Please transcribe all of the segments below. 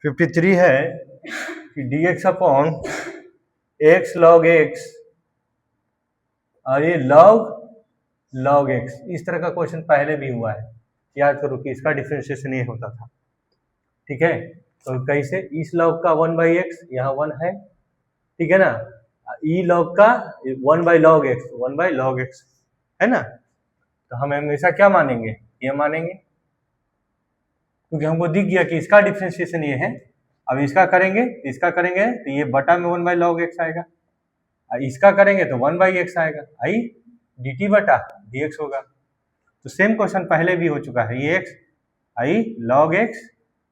53 है कि dx upon x log x और ये log x, इस तरह का क्वेश्चन पहले भी हुआ है, याद करो कि इसका डिफरेंशिएशन ये होता था। ठीक है, तो कैसे, इस log का 1/x यहाँ 1 है, ठीक है ना, ई log का 1/log x है ना, तो हम हमेशा क्या मानेंगे, ये मानेंगे, क्योंकि हमको दिख गया कि इसका डिफरेंशिएशन ये है। अब इसका करेंगे तो ये बटा में 1/log x आएगा, इसका करेंगे तो 1/x आएगा, आई dt बटा dx होगा। तो सेम क्वेश्चन पहले भी हो चुका है, ये x आई log x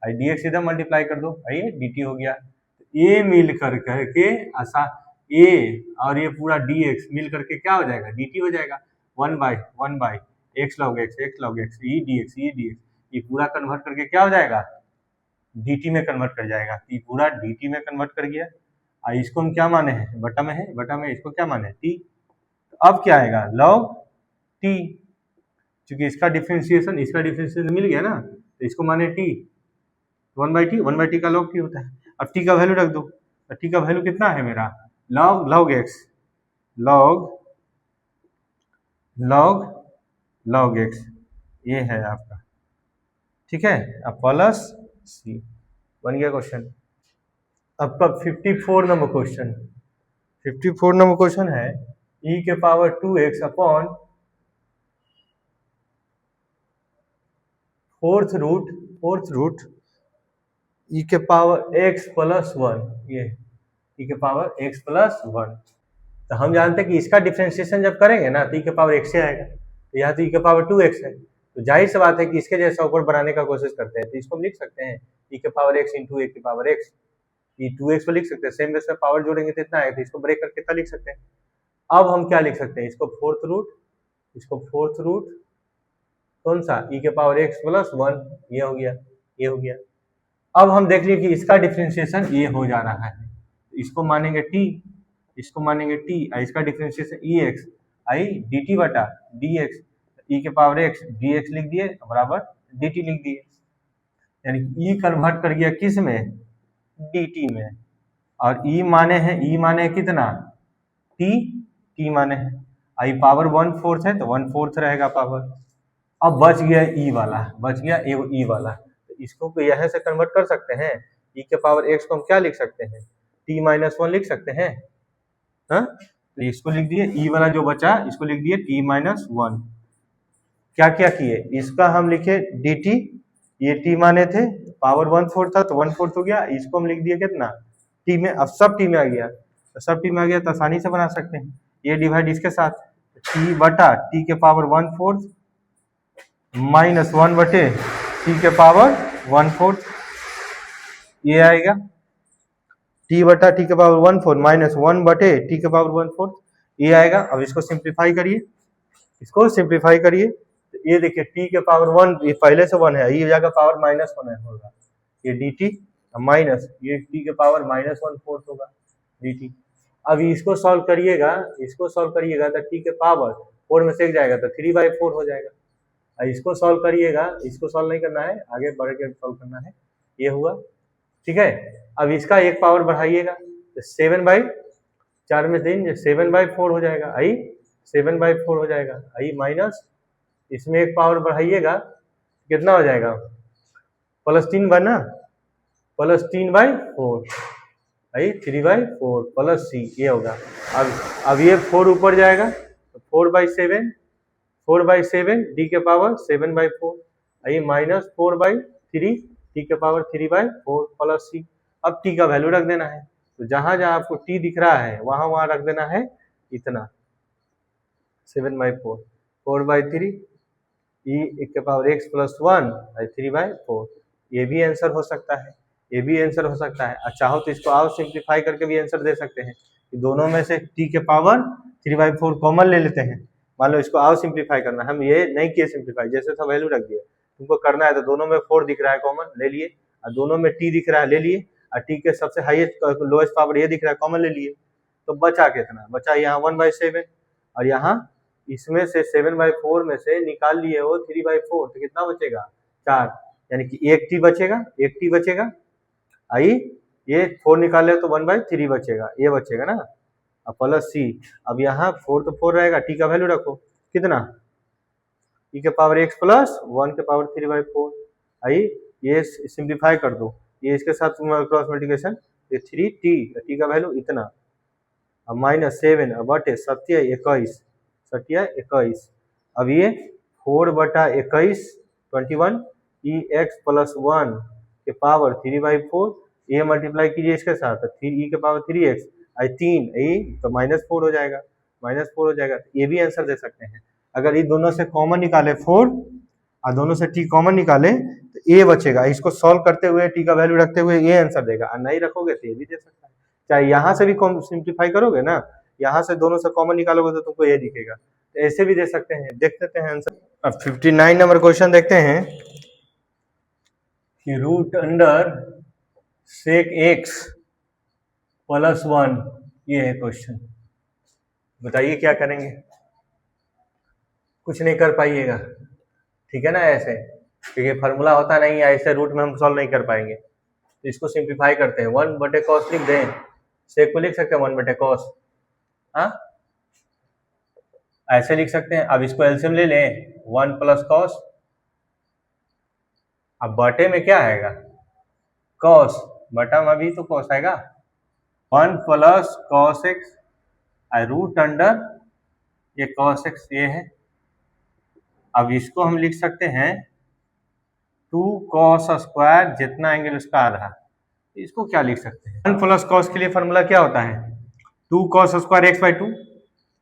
आई dx इधर मल्टीप्लाई कर दो, आई dt हो गया। ये मिल करके a और ये पूरा dx मिल करके क्या हो जाएगा, dt हो जाएगा, 1/1 x log x e dx ये पूरा कन्वर्ट करके क्या हो जाएगा, dt में कन्वर्ट कर जाएगा, ये पूरा dt में कन्वर्ट कर गया। इसको हम क्या माने हैं, बटा में इसको क्या माने t, तो अब क्या आएगा log t, क्योंकि इसका डिफरेंशिएशन मिल गया ना, तो इसको माने t, 1/t का log t होता है। अब t का वैल्यू रख दो, तो t का वैल्यू कितना है मेरा, log x ये है आपका, ठीक है, अब प्लस c बन गया क्वेश्चन। आपका 54 नंबर क्वेश्चन है e के power 2x upon fourth root e के पावर x प्लस 1, ये e के पावर x प्लस 1। तो हम जानते हैं कि इसका डिफरेंशिएशन जब करेंगे ना तो e के पावर x से आएगा, तो यहाँ तो e के पावर 2x है, तो जाहिर सी बात है कि इसके जैसा ऊपर बनाने का कोशिश करते हैं, तो इसको हम लिख सकते हैं e के पावर x इंटू ए के पावर x, ये 2x को लिख सकते हैं, सेम बेस में पावर जोड़ेंगे तो इतना आएगा, तो इसको ब्रेक करके कितना लिख सकते हैं। अब हम क्या लिख सकते हैं, इसको फोर्थ रूट कौन सा, e के पावर x प्लस 1, ये हो गया। अब हम देख लिए कि इसका डिफरेंशिएशन ये हो जा रहा है, इसको मानेंगे t, इसका डिफरेंशिएशन ex आई dt बटा dx, e के पावर x dx लिख दिए बराबर dt लिख दिए, यानी e कन्वर्ट कर गया किस में, dt में, और e माने कितना, t माने है, आई पावर 1/4 है तो 1/4 रहेगा पावर। अब बच गया e वाला, तो इसको यह से कन्वर्ट कर सकते हैं, e के पावर x को हम क्या लिख सकते हैं, t-1 लिख सकते हैं, हाँ, तो इसको लिख दिए, e वाला जो बचा इसको लिख दिए t-1। क्या किए, इसका हम लिखे dt, ये t माने थे, पावर 1/4 था तो 1/4 हो गया, इसको हम लिख दिए कितना t में, अब सब t में आ गया, तो आसानी से बना सकते हैं, ये डिवाइड इसके साथ, t बटा t के पावर 1/4 माइनस 1 बटे t के पावर 1/4, ये आएगा t बटा t के पावर 1/4 माइनस 1 बटे t के पावर 1/4, ये आएगा। अब इसको सिंप्लीफाई करिए, तो ये देखिए t के पावर 1, ये पहले से 1 है, ये जगह पावर -1 होगा, ये dt माइनस ये t के पावर -1/4 होगा dt। अब इसको सॉल्व करिएगा तो t के पावर 4 में से एक जाएगा तो 3/4 हो जाएगा। इसको सॉल्व करिएगा, इसको सॉल्व नहीं करना है, आगे बढ़ के सॉल्व करना है, ये हुआ, ठीक है। अब इसका एक पावर बढ़ाइएगा तो 7/4 में 3 7/4 हो जाएगा, 7/4 हो जाएगा, माइनस इसमें एक पावर बढ़ाइएगा कितना हो जाएगा, +3 बना, +3/4 3/4 प्लस c, ये होगा। अब ये 4 ऊपर जाएगा तो 4/7 d के पावर 7/4, माइनस 4/3 t के पावर 3/4 प्लस c। अब t का वैल्यू रख देना है, तो जहां आपको t दिख रहा है वहां रख देना है इतना 7/4, 4/3 e के पावर x प्लस 1 3/4, ये भी आंसर हो सकता है, चाहो तो इसको और सिंप्लीफाई करके भी आंसर दे सकते हैं, कि दोनों में से t के पावर 3/4 कॉमन ले लेते हैं, मान लो इसको और सिंप्लीफाई करना, हम ये नहीं किए सिंप्लीफाई, जैसे था वैल्यू रख दिया, तुमको करना है तो दोनों में 4 दिख रहा है कॉमन ले लिए, और दोनों में t दिख रहा है ले लिए, और t के सबसे हाईएस्ट लोएस्ट पावर ये दिख रहा है कॉमन ले लिए, तो बचा कितना, बचा यहाँ 1/7, और यहाँ इसमें से 7/4 में से निकाल लिए वो 3/4, तो कितना बचेगा 4, यानी कि एक t बचेगा, आई ये 4 निकाले तो 1/3 बचेगा, ये बचेगा ना, अब प्लस सी, अब यहाँ 4 तो 4 रहेगा, टी का वैल्यू रखो कितना, e के पावर x प्लस 1 के पावर 3/4, आई ये सिंप्लीफाई कर दो, ये इसके साथ क्रॉस मल्टीप्लिकेशन, ये 3t, टी का वैल्यू इतना, अब -7 बटे 7×21, अब ये 4/21 21 ex प्लस 1 के पावर 3/4, ये मल्टीप्लाई कीजिए इसके साथ, 3 e के पावर 3x, आई 3 तो -4 हो जाएगा, -4 हो जाएगा, ये भी आंसर दे सकते हैं। अगर ये दोनों से कॉमन निकाले 4 और दोनों से t कॉमन निकाले तो a बचेगा, इसको सॉल्व करते हुए t का वैल्यू रखते हुए ये आंसर देगा, और नहीं रखोगे तो ये भी दे सकता है। चाहे यहाँ से भी सिंप्लीफाई करोगे ना, यहाँ से दोनों से कॉमन निकालोगे तो तुमको ये दिखेगा, तो ऐसे भी दे सकते हैं। देख लेते हैं आंसर। अब 59 नंबर क्वेश्चन देखते हैं कि रूट अंडर सेक x प्लस 1, ये है क्वेश्चन, बताइए क्या करेंगे। कुछ नहीं कर पाइएगा, ठीक है ना, ऐसे क्योंकि फार्मूला होता नहीं है, ऐसे रूट में हम सॉल्व नहीं कर पाएंगे, तो इसको सिंप्लीफाई करते हैं, 1/cos लिख दें, सेक को लिख सकते हैं 1/cos, हाँ ऐसे लिख सकते हैं। अब इसको एलसीएम ले लें, 1 + cos, अब बटे में क्या आएगा, cos, बटा में भी तो cos आएगा, 1 + cos x, रूट अंडर ये cos x ये है, अब इसको हम लिख सकते हैं 2 cos² जितना एंगल उसका आधा, इसको क्या लिख सकते हैं, 1 + cos के लिए फॉर्मूला क्या होता है, 2 cos² x/2,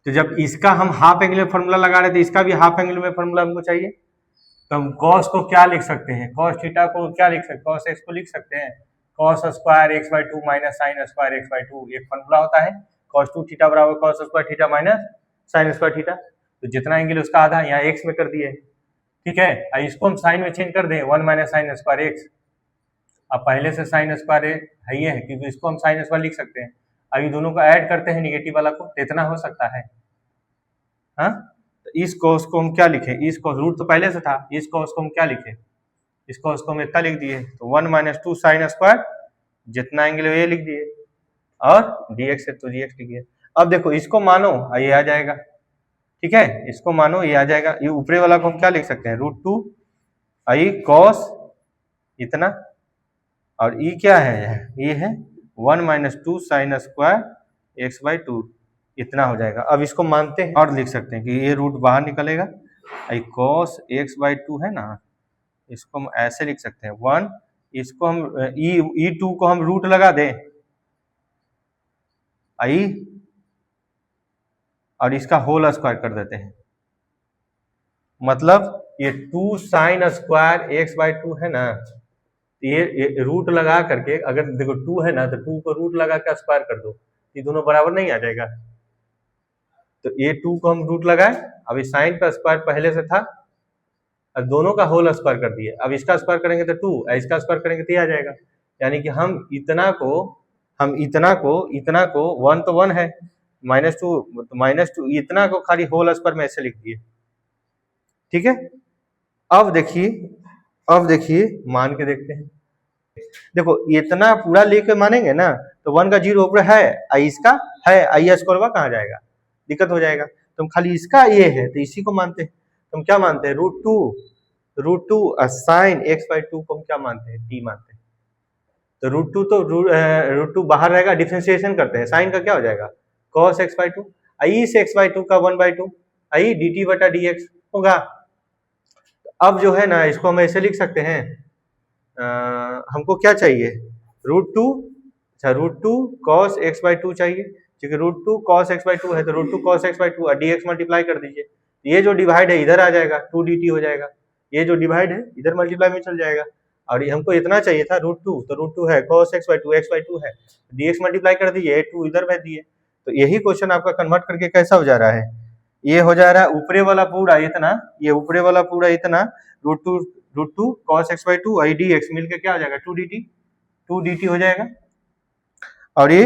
तो जब इसका हम हाफ एंगल में फॉर्मूला लगा रहे थे, इसका भी हाफ एंगल में फॉर्मूला हमको चाहिए, तो हम cos को क्या लिख सकते हैं, cos थीटा को क्या लिख सकते हैं, cos x को लिख सकते हैं cos² x/2 - sin² x/2, एक फॉर्मूला होता है cos 2 थीटा बराबर cos² theta minus sin² theta, तो जितना एंगल उसका आधा यहाँ x में कर दिए, ठीक है। अब इसको हम साइन में चेंज कर दें, 1 - sin² x, अब पहले से sin² है ये है, क्योंकि इसको हम sin² लिख सकते हैं, अभी दोनों को ऐड करते हैं निगेटिव वाला को, तो इतना हो सकता है, हाँ, तो इस cos को हम क्या लिखें, इस cos रूट तो पहले से था, इस cos को हम क्या लिखें, इस cos को हम इतना लिख दिए, तो 1 - 2 sin² जितना एंगल है ये लिख दिए, और dx है तो dx लिखिए। अब देखो इसको मानो ये आ जाएगा, ठीक है, इसको मानो ये आ जाएगा, ये ऊपरी वाला को हम क्या लिख सकते हैं, √2 आई cos इतना, और ये क्या है, ये है 1 - 2 sin² x/2, इतना हो जाएगा। अब इसको मानते हैं और लिख सकते हैं कि ये रूट बाहर निकलेगा, आई cos x/2 है ना, इसको हम ऐसे लिख सकते हैं 1, इसको हम e2 को हम रूट लगा दें, आई, और इसका होल स्क्वायर कर देते हैं, मतलब ये 2 sin² x/2 है ना, ये रूट लगा करके, अगर देखो 2 है ना तो 2 को रूट लगा के स्क्वायर कर दो, ये दोनों बराबर नहीं आ जाएगा, तो ये 2 को हम रूट लगाए, अब इस साइन का स्क्वायर पहले से था, अब दोनों का होल स्क्वायर कर दिए, अब इसका स्क्वायर करेंगे तो 2, इसका स्क्वायर करेंगे तो ये आ जाएगा, यानी कि हम इतना को 1 तो 1 है, -2 इतना को खाली होल स्क्वायर में ऐसे लिख दिए, ठीक है। अब देखिए मान के देखते हैं, देखो इतना पूरा लेके मानेंगे ना तो 1 का 0 ऊपर है, इसका है, आई स्क्वायर कहाँ जाएगा, दिक्कत हो जाएगा, तुम खाली इसका ये है तो इसी को मानते हैं, तुम क्या मानते हैं, √2 साइन x/2 को हम क्या मानते हैं, t मानते हैं, तो √2 बाहर रहेगा, डिफरेंशिएशन करते हैं, साइन का क्या हो जाएगा cos x/2, इस x/2 का 1/2 आई dt/dx होगा। अब जो है ना इसको हम ऐसे लिख सकते हैं, हमको क्या चाहिए, √2 cos x/2 चाहिए, क्योंकि √2 cos x/2 है तो √2 cos x/2 और dx मल्टीप्लाई कर दीजिए, ये जो डिवाइड है इधर आ जाएगा, 2 dt हो जाएगा, ये जो डिवाइड है इधर मल्टीप्लाई में चल जाएगा, और ये हमको इतना चाहिए था √2, तो √2 है cos x/2 है, dx मल्टीप्लाई कर दीजिए, 2 इधर भेज दिए, तो यही क्वेश्चन आपका कन्वर्ट करके कैसा हो जा रहा है, ये हो जा रहा है ऊपरे वाला पूरा इतना, ये ऊपरे वाला पूरा इतना √2 cos x/2 और dx मिलके क्या हो जाएगा 2 dt हो जाएगा, और ये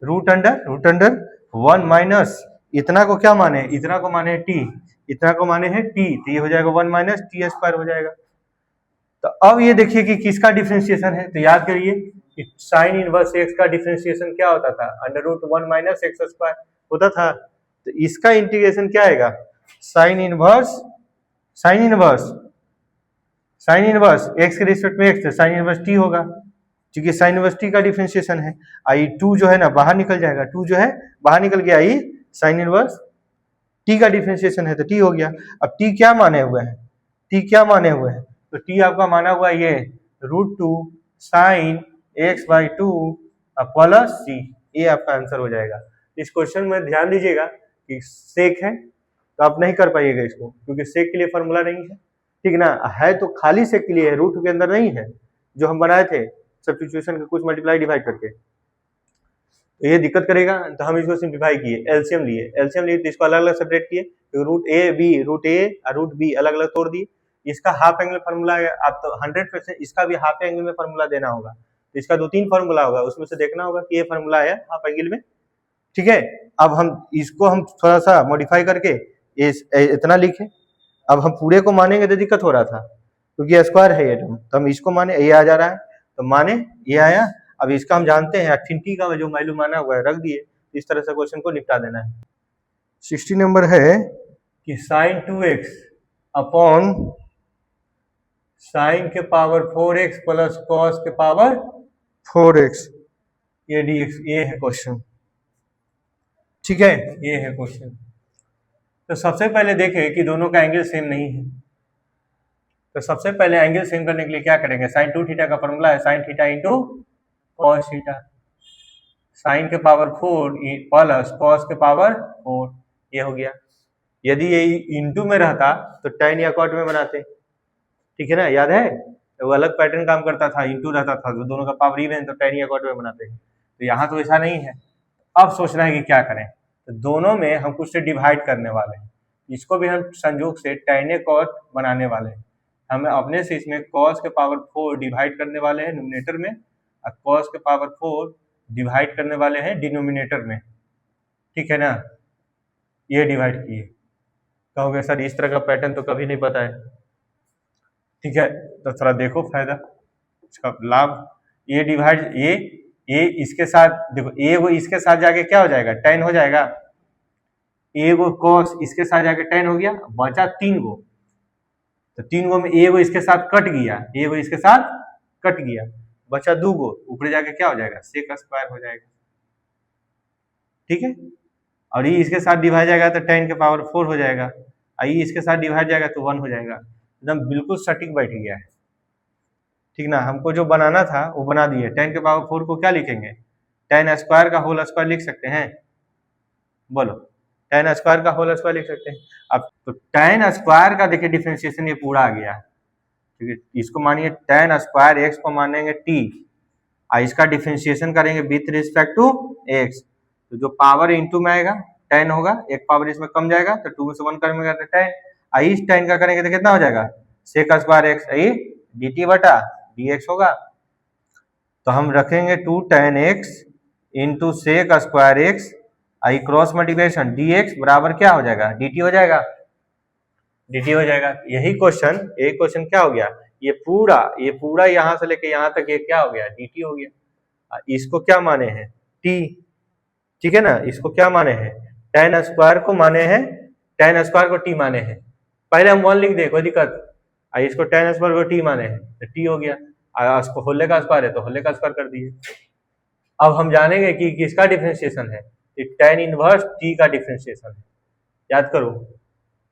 रूट अंडर 1 माइनस इतना को क्या माने, इतना को माने t, इतना को माने है t, तो ये हो जाएगा 1 - t² हो जाएगा। तो अब ये देखिए कि किसका डिफरेंशिएशन है, तो याद करिए कि साइन इनवर्स एक्स का डिफरेंशिएशन क्या होता था, under root 1 minus x square होता था। तो इसका इंटीग्रेशन क्या आएगा, साइन इनवर्स एक्स के रिस्पेक्ट में एक्स, साइन इनवर्स टी होगा, क्योंकि साइन इनवर्स टी का डिफरेंशिएशन है। आई टू जो है ना बाहर निकल जाएगा, टू जो है बाहर निकल गया, आई साइन इनवर्स टी का डिफरेंशिएशन है तो टी हो गया। अब टी क्या माने हुए हैं, तो टी आपका माना हुआ ये √2 sine x by two plus C, ये आपका आंसर हो जाएगा। इस क्वेश्चन में ध्यान दीजिएगा कि सेक है तो आप नहीं कर पाइएगा इसको, क्योंकि सेक के लिए फॉर्मूला नहीं है, ठीक ना, है तो खाली सेक के लिए है, रूट के अंदर नहीं है, जो हम बनाए थे सब्स्टिट्यूशन के कुछ मल्टीप्लाई डिवाइड करके, तो ये दिक्कत करेगा। तो हम इसको सिंप्लीफाई किए, एलसीएम लिए तो इसको अलग अलग सेपरेट किए, तो रूट ए और रूट बी अलग अलग तोड़ दिए। इसका हाफ एंगल फार्मूला है, आप तो 100% इसका भी हाफ एंगल में फार्मूला देना होगा, तो इसका 2-3 फार्मूला होगा, उसमें से देखना होगा कि ये फार्मूला है हाफ एंगल में, ठीक है। अब हम इसको हम थोड़ा सा मॉडिफाई करके इतना लिखे, अब हम पूरे को मानेंगे तो दिक्कत हो रहा था, क्योंकि स्क्वायर है ये टर्म, तो हम इसको माने, ये आ जा रहा है तो माने ये आया। अब इसका हम जानते हैं अफिनिटी का जो वैल्यू माना हुआ है रख दिए, इस तरह से क्वेश्चन को निपटा देना है। 60 नंबर है कि साइन 2x अपॉन साइन के पावर 4x प्लस कॉस के पावर 4x ये dx, ये है क्वेश्चन, ठीक है, ये है क्वेश्चन। तो सबसे पहले देखें कि दोनों का एंगल सेम नहीं है, तो सबसे पहले एंगल सेम करने के लिए क्या करेंगे, साइन 2 थीटा का फॉर्मूला है sine theta into cos theta, sine के पावर 4 प्लस कॉस के पावर 4, ये हो गया। यदि ये इंटू में रहता तो tan या कॉट में बनाते, ठीक है ना, याद है, तो वो अलग पैटर्न काम करता था, इंटू रहता था तो दोनों का पावर इवन, तो tan या कॉट में बनाते हैं, तो यहाँ तो ऐसा नहीं है। अब सोचना है कि क्या करें, तो दोनों में हम कुछ से डिवाइड करने वाले हैं, इसको भी हम संयोग से tan कॉट बनाने वाले हैं, हमें अपने से इसमें cos के पावर 4 डिवाइड करने वाले हैं न्यूमरेटर में, और cos के पावर 4 डिवाइड करने वाले हैं डिनोमिनेटर में, ठीक है ना, ये डिवाइड किए। कहोगे सर इस तरह का पैटर्न तो कभी नहीं पता है, ठीक है, तो थोड़ा देखो फायदा, इसका लाभ, ये डिवाइड ये इसके साथ देखो, ए वो इसके साथ जाके क्या हो जाएगा, tan हो जाएगा, ए वो cos इसके साथ जाके tan हो गया, बचा 3 गो, तो 3 गो में ए वो इसके साथ कट गया, ए वो इसके साथ कट गया, बचा 2 गो, ऊपर जाके क्या हो जाएगा, सेक स्क्वायर हो जाएगा, ठीक है। और ये इसके साथ डिवाइड जाएगा तो tan के पावर 4 हो जाएगा, ये इसके साथ डिवाइड जाएगा तो 1 हो जाएगा, एकदम बिल्कुल सटीक बैठ गया है, ठीक ना। हमको जो बनाना था वो बना दिए। tan के पावर 4 को क्या लिखेंगे, tan स्क्वायर का होल स्क्वायर लिख सकते हैं, बोलो, tan स्क्वायर का होल स्क्वायर लिख सकते हैं। अब तो tan स्क्वायर का देखिए डिफरेंशिएशन ये पूरा आ गया, ठीक है, इसको मानिए tan स्क्वायर x को मानेंगे t, इसका डिफरेंशिएशन करेंगे विथ रिस्पेक्ट टू x, तो जो पावर इंटू में आएगा tan होगा, एक पावर इसमें कम जाएगा तो 2 में से 1 करेंगे तो tan, इस tan का करेंगे तो कितना हो जाएगा, सेक स्क्वायर x dt बटा dx होगा, तो हम रखेंगे 2 tan x into sec square x, cross multiplication dx बराबर क्या हो जाएगा, dt हो जाएगा, यही क्वेश्चन क्या हो गया, ये पूरा यहाँ से लेके यहाँ तक ये क्या हो गया, dt हो गया। इसको क्या माने हैं, t, ठीक है ना, इसको क्या माने हैं, tan स्क्वायर को माने हैं, tan स्क्वायर को t माने हैं, पहले हम 1 लिख दे कोई दिक्कत, इसको tan स्क्वायर को t माने हैं तो t हो गया, इसको होले का स्क्वायर है तो होले का स्क्वायर कर दिए। अब हम जानेंगे कि किसका डिफरेंशिएशन है, tan इनवर्स t का डिफरेंशिएशन है, याद करो,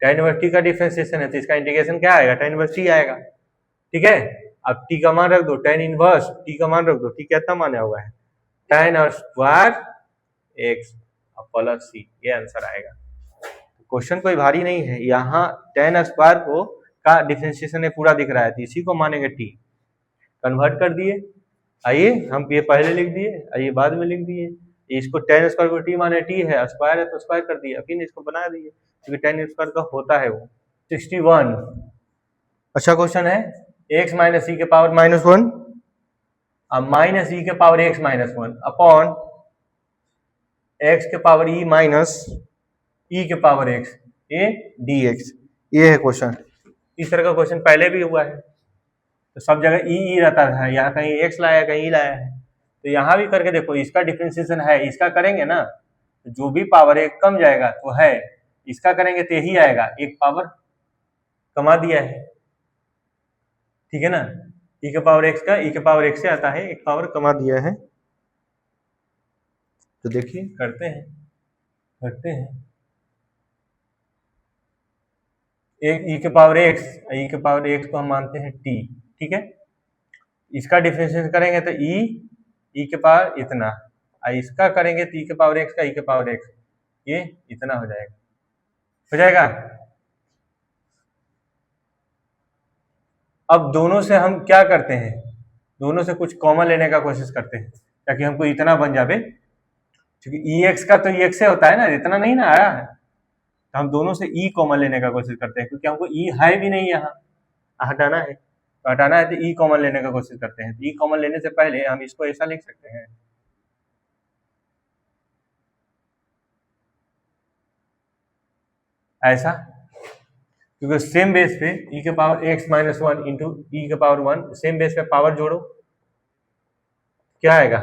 tan इनवर्स t का डिफरेंशिएशन है तो इसका इंटीग्रेशन क्या आएगा, tan इनवर्स t आएगा, ठीक है। अब t का मान रख दो, tan इनवर्स t का मान रख दो, t कितना माना हुआ है, tan square x plus c, ये आंसर आएगा। क्वेश्चन कोई भारी नहीं है, यहाँ tan स्क्वायर को का डिफरेंशिएशन है पूरा दिख रहा है तो इसी को मानेंगे t, कन्वर्ट कर दिए, आइए हम ये पहले लिख दिए, आइए बाद में लिख दिए, इसको tan स्क्वायर को t माने t है, स्क्वायर है तो स्क्वायर कर दिए, फिर इसको बना दिए क्योंकि tan स्क्वायर का होता है वो। 61 अच्छा क्वेश्चन है, x माइनस e के पावर -1 अब माइनस e के पावर x -1 अपॉन x के पावर e माइनस e के पावर x ये dx, ये है क्वेश्चन। इस तरह का क्वेश्चन पहले भी हुआ है, तो सब जगह ई रहता था, यहाँ कहीं x लाया कहीं e लाया है, तो यहाँ भी करके देखो, इसका डिफरेंशिएशन है, इसका करेंगे ना तो जो भी पावर एक कम जाएगा तो है, इसका करेंगे तो यही आएगा, एक पावर कमा दिया है, ठीक है ना। e के पावर x का e के पावर x से आता है, एक पावर कमा दिया है। तो देखिए करते हैं एक e के पावर x को हम मानते हैं t, ठीक है। इसका डिफरेंशिएशन करेंगे तो e के पावर इतना, इसका करेंगे तो e के पावर x का e के पावर x, ये इतना हो जाएगा। अब दोनों से हम क्या करते हैं, दोनों से कुछ कॉमन लेने का कोशिश करते हैं ताकि हमको इतना बन जावे, क्योंकि ex का तो ex से होता है ना, इतना नहीं ना आया है, तो हम दोनों से e कॉमन लेने का कोशिश करते हैं, क्योंकि हमको e है भी नहीं, यहाँ हटाना है, तो हटाना है तो e कॉमन लेने का कोशिश करते हैं। तो e कॉमन लेने से पहले हम इसको ऐसा लिख सकते हैं, ऐसा, क्योंकि सेम बेस पे e के power x minus 1 into e के पावर 1, सेम बेस पे पावर जोड़ो, क्या आएगा,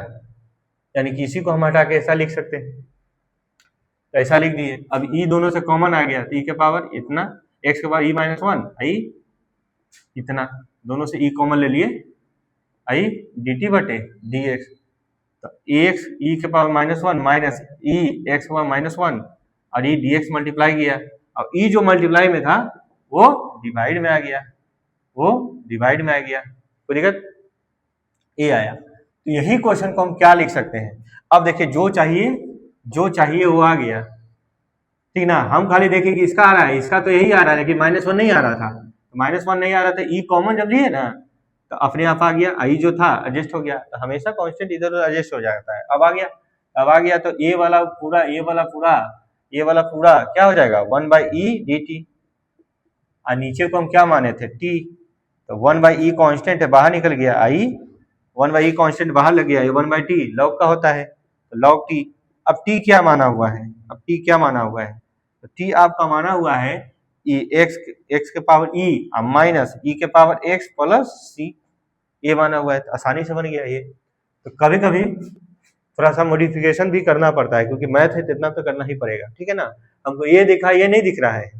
यानी कि इसी को हम हटा के ऐसा लिख सकते हैं, तो ऐसा लिख दिए। अब e दोनों से कॉमन आ गया तो e के पावर इतना, x के पावर e माइनस 1 आई इतना, दोनों से e कॉमन ले लिए, आई dt बटे dx, तो ax e के power minus 1 minus e x के पावर माइनस 1 और e dx मल्टीप्लाई किया, और e जो मल्टीप्लाई में था वो डिवाइड में आ गया, कोई दिक्कत, ए आया। तो यही क्वेश्चन को हम क्या लिख सकते हैं, अब देखिए जो चाहिए वो आ गया, ठीक ना। हम खाली देखें कि इसका आ रहा है, इसका तो यही आ रहा है कि माइनस 1 नहीं आ रहा था, तो माइनस 1 नहीं आ रहा था, ई कॉमन जब लिए ना तो अपने आप आ गया, आई जो था एडजस्ट हो गया, तो हमेशा कांस्टेंट इधर उधर एडजस्ट हो जाता है। अब आ गया तो ए वाला पूरा क्या हो जाएगा, 1/e dt, और नीचे को हम क्या माने थे, t, तो 1/e कांस्टेंट है, बाहर निकल गया, आई 1/e कांस्टेंट बाहर लग गया, ये 1/t लॉग का होता है, तो log t। अब t क्या माना हुआ है, तो t आपका माना हुआ है x के पावर e माइनस e के पावर x प्लस c, ये माना हुआ है, तो आसानी से बन गया ये। तो कभी कभी थोड़ा सा मॉडिफिकेशन भी करना पड़ता है, क्योंकि मैथ है तो इतना तो करना ही पड़ेगा, ठीक है ना। हमको ये दिखा, ये नहीं दिख रहा है,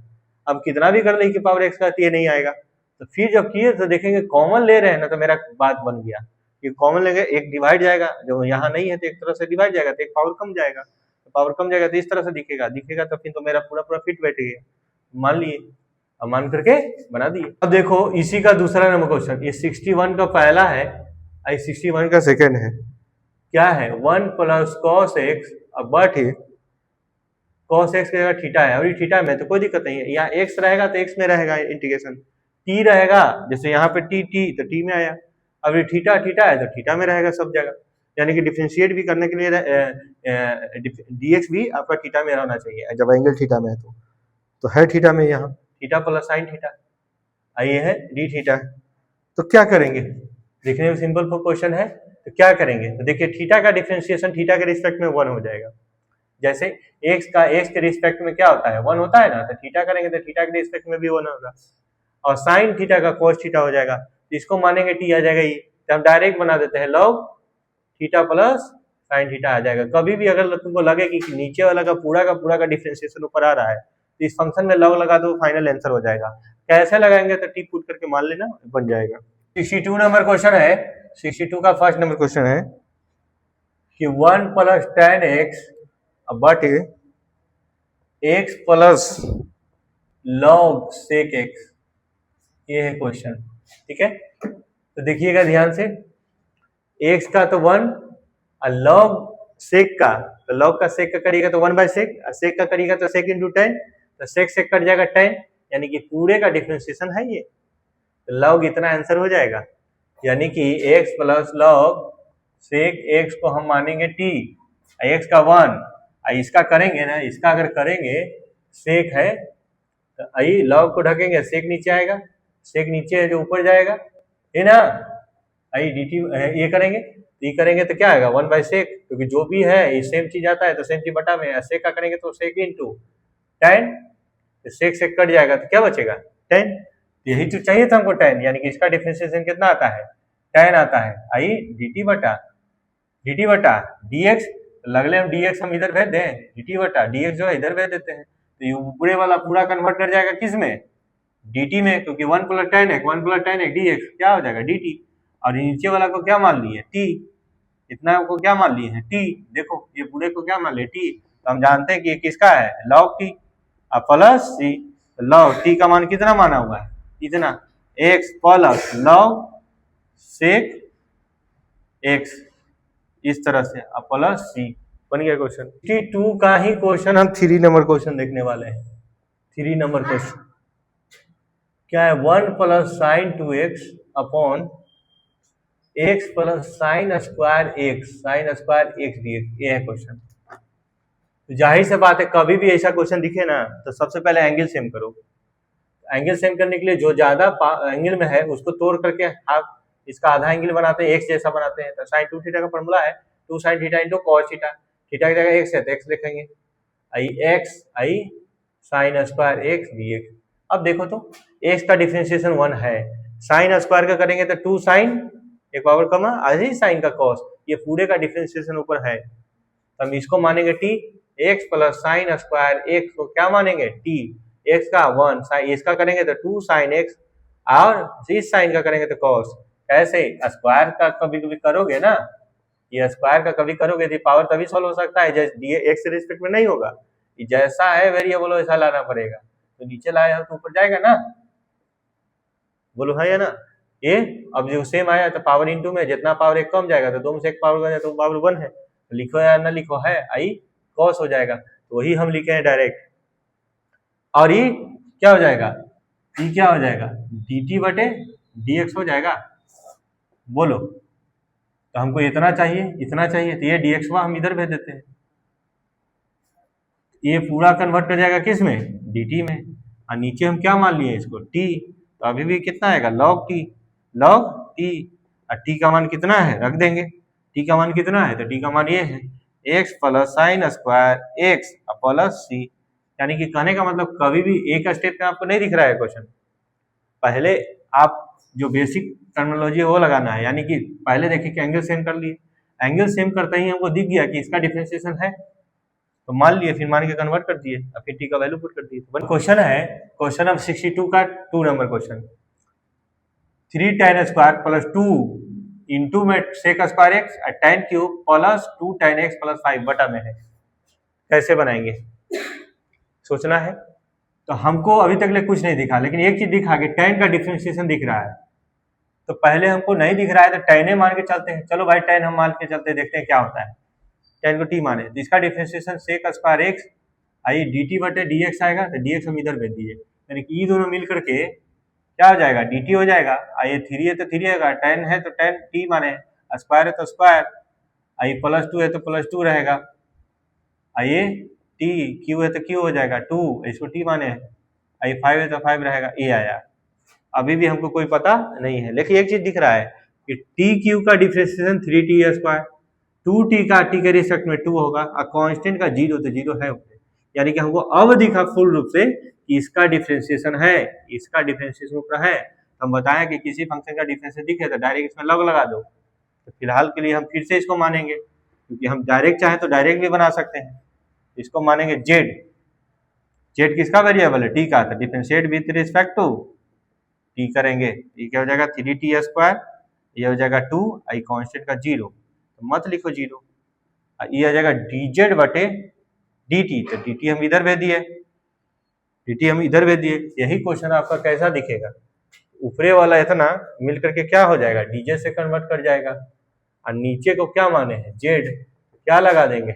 अब कितना भी कर ले के पावर x का ये नहीं आएगा, तो फिर जब किए तो देखेंगे कॉमन ले रहे हैं ना, तो मेरा बात बन गया कि कॉमन लेंगे, एक डिवाइड जाएगा, जो यहाँ नहीं है तो एक तरह से डिवाइड जाएगा, तो एक पावर कम जाएगा, तो इस तरह से दिखेगा, तो फिर तो मेरा पूरा फिट बैठ गया, मान लिए, अब मान करके बना दिए। अब देखो इसी का दूसरा नंबर क्वेश्चन, ये 61 का पहला है, 61 का सेकेंड है, क्या है, 1 plus cos x but cos x की जगह थीटा है, और ये थीटा में तो कोई दिक्कत नहीं है, यहाँ x रहेगा तो x में रहेगा इंटीग्रेशन, t रहेगा, जैसे यहाँ पे t तो t में आया, अब ये थीटा है तो थीटा में रहेगा सब जगह, यानी कि डिफरेंशिएट भी करने के लिए dx भी आपका थीटा में रहना चाहिए, जब एंगल थीटा में है तो है थीटा में, यहाँ थीटा प्लस साइन थीटा, ये है डी थीटा। तो क्या करेंगे, देखने में सिंपल क्वेश्चन है, तो क्या करेंगे, तो देखिए थीटा का डिफरेंशिएशन थीटा के रिस्पेक्ट में 1 हो जाएगा, जैसे x का x के रिस्पेक्ट में क्या होता है, 1 होता है ना, तो थीटा करेंगे तो थीटा के रिस्पेक्ट में भी 1 होगा, और साइन थीटा का cos थीटा हो जाएगा, तो इसको मानेंगे t आ जाएगा, ये तो हम डायरेक्ट बना देते हैं, log theta plus sine theta आ जाएगा। कभी भी अगर तुमको लगे कि नीचे वाला का पूरा का डिफरेंशिएशन ऊपर आ रहा है, तो इस फंक्शन में log लगा दो, फाइनल आंसर हो जाएगा। कैसे लगाएंगे, तो टी पुट करके मान लेना, बन जाएगा। 62 नंबर क्वेश्चन है, 62 का फर्स्ट नंबर क्वेश्चन है कि 1 plus tan x but x plus log sec x, ये है क्वेश्चन, ठीक है। तो देखिएगा ध्यान से, x का तो 1 और log sec का, तो log का sec का करिएगा तो 1/sec, sec का करिएगा तो sec into tan, तो sec कट जाएगा tan, यानी कि पूरे का डिफरेंशिएशन है ये, तो log इतना आंसर हो जाएगा, यानी कि x plus log sec x को हम मानेंगे t, x का 1, इसका करेंगे ना, इसका अगर करेंगे sec है तो आई log को ढकेंगे, sec नीचे आएगा, sec नीचे है जो ऊपर जाएगा, है ना, आई dt ये करेंगे तो क्या आएगा 1/sec, क्योंकि जो भी है ये सेम चीज आता है तो सेम चीज बटा में, sec का करेंगे तो sec into tan, sec cut जाएगा तो क्या बचेगा tan, यही तो चाहिए था हमको tan, यानी कि इसका डिफरेंशिएशन कितना आता है, tan आता है, आई dt बटा dt बटा dx, लगले हम dx हम इधर भेज दें, dt बटा dx जो है इधर भेज देते हैं, तो ये ऊपरे वाला पूरा कन्वर्ट कर जाएगा किस में, dt में, क्योंकि 1 + tan x 1 + tan x dx क्या हो जाएगा dt, और नीचे वाला को क्या मान लिए t, इतना को क्या मान लिए हैं t, देखो ये पूरे को क्या मान लिए t, तो हम जानते हैं कि ये किसका है log t, अब प्लस c, log t का मान कितना माना हुआ है, इतना x plus log sec x, इस तरह से अब प्लस c बन गया क्वेश्चन। 2 का ही क्वेश्चन हम 3 नंबर क्वेश्चन देखने वाले हैं। 3 नंबर क्वेश्चन क्या है, 1 + sin 2x upon x + sin² x dx, ये है क्वेश्चन। तो जाहिर से बात है कभी भी ऐसा क्वेश्चन दिखे ना तो सबसे पहले एंगल सेम करो। एंगल सेम करने के लिए जो ज्यादा एंगल में है उसको तोड़ करके हाफ इसका आधा एंगल बनाते हैं, एक्स जैसा बनाते हैं। तो sin 2 थीटा का फॉर्मूला है 2 sin theta × cos theta, theta की जगह x है तो x लिखेंगे, आई x आई sin² x dx। अब देखो तो x का डिफरेंशिएशन 1 है, sin² का करेंगे तो 2 sin एक पावर कमा आई sin का cos, ये पूरे का डिफरेंशिएशन ऊपर है, तो हम इसको मानेंगे t, x + sin² x को क्या मानेंगे t, x का 1 इसका करेंगे तो 2 sin x, और इस साइन का करेंगे तो cos। ऐसे स्क्वायर का कभी कभी करोगे ना, ये स्क्वायर का कभी करोगे तो पावर तभी सॉल्व हो सकता है जैसे x के रिस्पेक्ट में नहीं होगा, ये जैसा है वेरिएबल वैसा लाना पड़ेगा, तो नीचे लाया तो ऊपर जाएगा ना, बोलो है या ना। ये अब जो सेम आया तो पावर इनटू में जितना पावर एक कम जाएगा तो 2 में से 1 पावर कम जाएगा तो पावर 1 है, तो लिखो या ना लिखो है आई cos हो जाएगा, तो वही हम लिखे हैं डायरेक्ट। और ये क्या हो जाएगा, ये क्या हो जाएगा dt बटे dx हो जाएगा, बोलो। तो हमको इतना चाहिए तो ये dx हम इधर भेज देते हैं, ये पूरा कन्वर्ट कर जाएगा किस में dt में, और नीचे हम क्या मान लिए इसको t, तो अभी भी कितना आएगा log t, और t का मान कितना है रख देंगे, t का मान कितना है तो t का मान ये है x + sin² x plus c, यानी कि कहने का मतलब कभी भी एक स्टेप में आपको नहीं दिख रहा है क्वेश्चन, पहले आप जो बेसिक टर्मिनोलॉजी है वो लगाना है, यानी कि पहले देखिए कि एंगल सेम कर लिए, एंगल सेम करते ही हमको दिख गया कि इसका डिफरेंशिएशन है तो मान लिए, फिर मान के कन्वर्ट कर दिए, और फिर टी का वैल्यू पुट कर दिए। तो क्वेश्चन है, क्वेश्चन अब 62 का 2 नंबर क्वेश्चन, 3 tan² + 2 इंटू में sec² x tan³ + 2 tan x + 5 बटा में है, कैसे बनाएंगे सोचना है। तो हमको अभी तक ले कुछ नहीं दिखा, लेकिन एक चीज दिखा कि tan का डिफरेंशिएशन दिख रहा है, तो पहले हमको नहीं दिख रहा है तो tan मान के चलते हैं, चलो भाई tan हम मान के चलते हैं, देखते हैं क्या होता है, tan को t माने तो इसका डिफरेंशिएशन sec² x आई dt बटे dx आएगा, तो dx हम इधर भेज दिए, यानी कि ये दोनों मिल करके क्या हो जाएगा dt हो जाएगा, आई 3 है तो 3 आएगा, tan है तो tan t माने, स्क्वायर है तो स्क्वायर, आई +2 है तो +2 रहेगा, आइए t q है तो q हो जाएगा 2, इसको t माने, आई 5 है तो 5 रहेगा, ये आया। अभी भी हमको कोई पता नहीं है, लेकिन एक चीज दिख रहा है कि टी क्यू का डिफरेंशिएशन 3t², 2t का t के रिस्पेक्ट में 2 होगा, और कांस्टेंट का 0 तो 0 है, यानी कि हमको अब दिखा फुल रूप से कि इसका डिफरेंशिएशन है, इसका डिफरेंशिएशन ऊपर है। तो हम बताएं कि किसी फंक्शन का डिफरेंशिएशन दिखे तो डायरेक्ट इसमें लॉग लगा दो, तो फिलहाल के लिए हम फिर से इसको मानेंगे, क्योंकि हम डायरेक्ट चाहें तो डायरेक्ट भी बना सकते हैं, इसको मानेंगे जेड किसका वेरिएबल है टी का, तो differentiate with respect to T करेंगे, ये क्या हो जाएगा 3t², ये हो जाएगा 2 आई कांस्टेंट का 0, तो मत लिखो 0, ये आ जाएगा dz बटे dt, तो dt हम इधर भेज दिए, यही क्वेश्चन आपका कैसा दिखेगा, ऊपरे वाला इतना मिल करके क्या हो जाएगा dz से कन्वर्ट कर जाएगा, और नीचे को क्या माने हैं z, क्या लगा देंगे,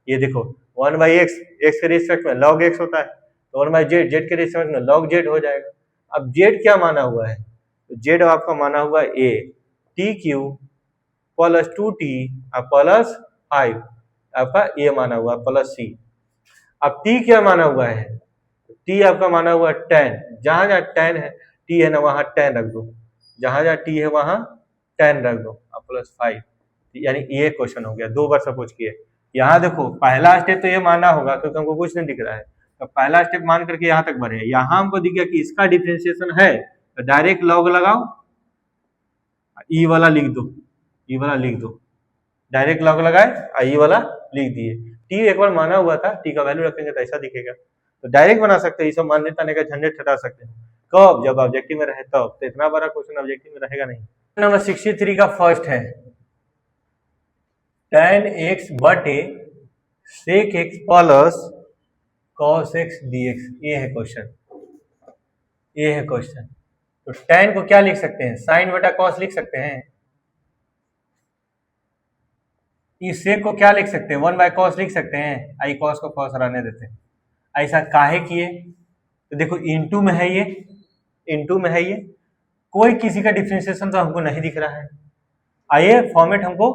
ये देखो 1/x, x के रिस्पेक्ट में log x होता है, तो 1/z, z के रिस्पेक्ट में log z हो जाएगा। अब z क्या माना हुआ है, तो z आपका माना हुआ है a tq + 2t + 5, आपका a माना हुआ प्लस c। अब t क्या माना हुआ है, t आपका माना हुआ है tan, जहां जहां tan है t है ना वहां tan रख दो, जहां जहां t है वहां tan रख दो, +5, यानी ये क्वेश्चन हो गया, 2 बार सपोज किए। यहाँ देखो पहला स्टेप तो ये मानना होगा क्योंकि हमको कुछ नहीं दिख रहा है, तो पहला स्टेप मान करके यहाँ तक बढ़े, यहाँ हमको दिख गया कि इसका डिफरेंशिएशन है तो डायरेक्ट लॉग लगाओ, ई वाला लिख दो, डायरेक्ट लॉग लगाए, आई वाला लिख दिए। टी एक बार माना हुआ था, टी का वैल्यू रखेंगे तो ऐसा दिखेगा। तो डायरेक्ट बना सकते हैं, ये सब मान्यता नहीं का झंझट हटा सकते हैं। कब? जब ऑब्जेक्टिव में रहे तब। तो इतना बड़ा क्वेश्चन ऑब्जेक्टिव में रहेगा नहीं। नंबर 63 का फर्स्ट है tan x बटे sec x plus cos x dx। ये है क्वेश्चन, ये है क्वेश्चन। तो tan को क्या लिख सकते हैं? साइन बटा cos लिख सकते हैं। इस sec को क्या लिख सकते हैं? 1 बाय cos लिख सकते हैं। आई cos को cos रहने देते हैं। ऐसा काहे किए? तो देखो इनटू में है ये, इनटू में है ये, कोई किसी का डिफरेंशिएशन तो हमको नहीं दिख रहा है। आइए फॉर्मेट हमको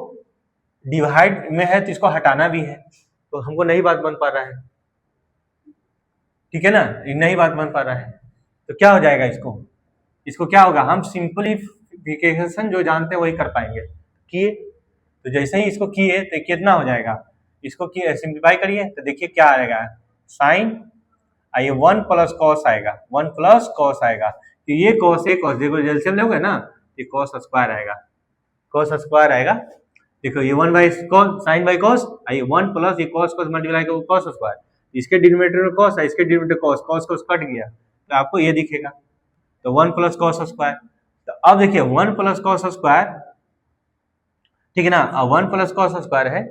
डिवाइड में है तो इसको हटाना भी है, तो हमको नई बात बन पा रहा है, ठीक है ना, नई बात बन पा रहा है। तो क्या हो जाएगा इसको, इसको क्या होगा, हम सिंपलीफिकेशन जो जानते हैं वही कर पाएंगे। किए तो जैसे ही इसको किए तो कितना हो जाएगा, इसको किए सिंप्लीफाई करिए तो देखिए क्या आएगा, साइन आइए 1 प्लस कॉस आएगा, 1 प्लस कॉस आएगा। तो ये कॉस है, कॉस देखो एलसीएम लोगे ना, ये कॉस स्क्वायर आएगा, कॉस स्क्वायर आएगा। देखो ये 1 by cos, sine by cos, आइए 1 प्लस ये कॉस कॉस मल्टीप्लाई कर कॉस स्क्वायर, इसके डिनोमिनेटर में कॉस है, इसके denominator cos, cos cos cut गया तो आपको ये दिखेगा, तो 1 प्लस कॉस स्क्वायर। तो अब देखिए 1 प्लस कॉस स्क्वायर, ठीक है ना, 1 प्लस कॉस स्क्वायर है,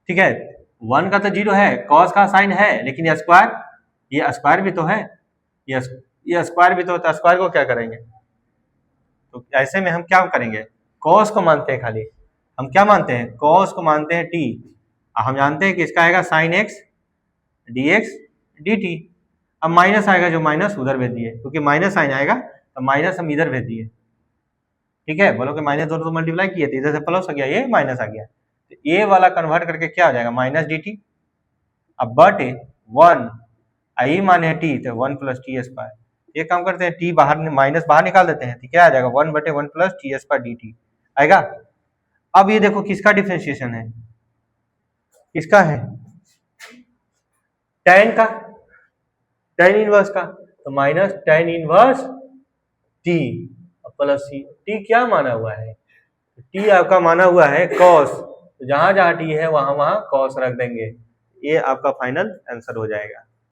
ठीक है, 1 का तो 0 है, कॉस का साइन है, लेकिन ये स्क्वायर, ये स्क्वायर भी तो है, ये स्क्वायर भी तो होता है, स्क्वायर को क्या करेंगे, तो ऐसे में हम क्या करेंगे, कॉस को मानते हैं, खाली हम क्या मानते हैं, कॉस को मानते हैं टी, हम जानते हैं कि इसका आएगा साइन एक्स dx dt। अब माइनस आएगा, जो माइनस उधर भेज दिए, क्योंकि माइनस साइन आएगा तो माइनस हम इधर भेज दिए, ठीक है, बोलो कि माइनस दोनों तो मल्टीप्लाई किए थे, इधर से प्लस आ गया, ये माइनस आ गया, तो ये वाला कन्वर्ट करके क्या हो जाएगा, माइनस dt। अब बटे 1 आई माने टी, तो 1 प्लस टी स्क्वायर, ये काम करते हैं, टी बाहर माइनस बाहर निकाल देते हैं, तो क्या आ जाएगा 1 बटे 1 प्लस टी स्क्वायर dt आएगा। अब ये देखो किसका डिफरेंशिएशन है, किसका है, tan का, tan इनवर्स का, तो minus tan inverse t plus C. t क्या माना हुआ है, t आपका माना हुआ है cos, तो जहां जहां t है वहां वहां cos रख देंगे, ये आपका फाइनल आंसर हो जाएगा।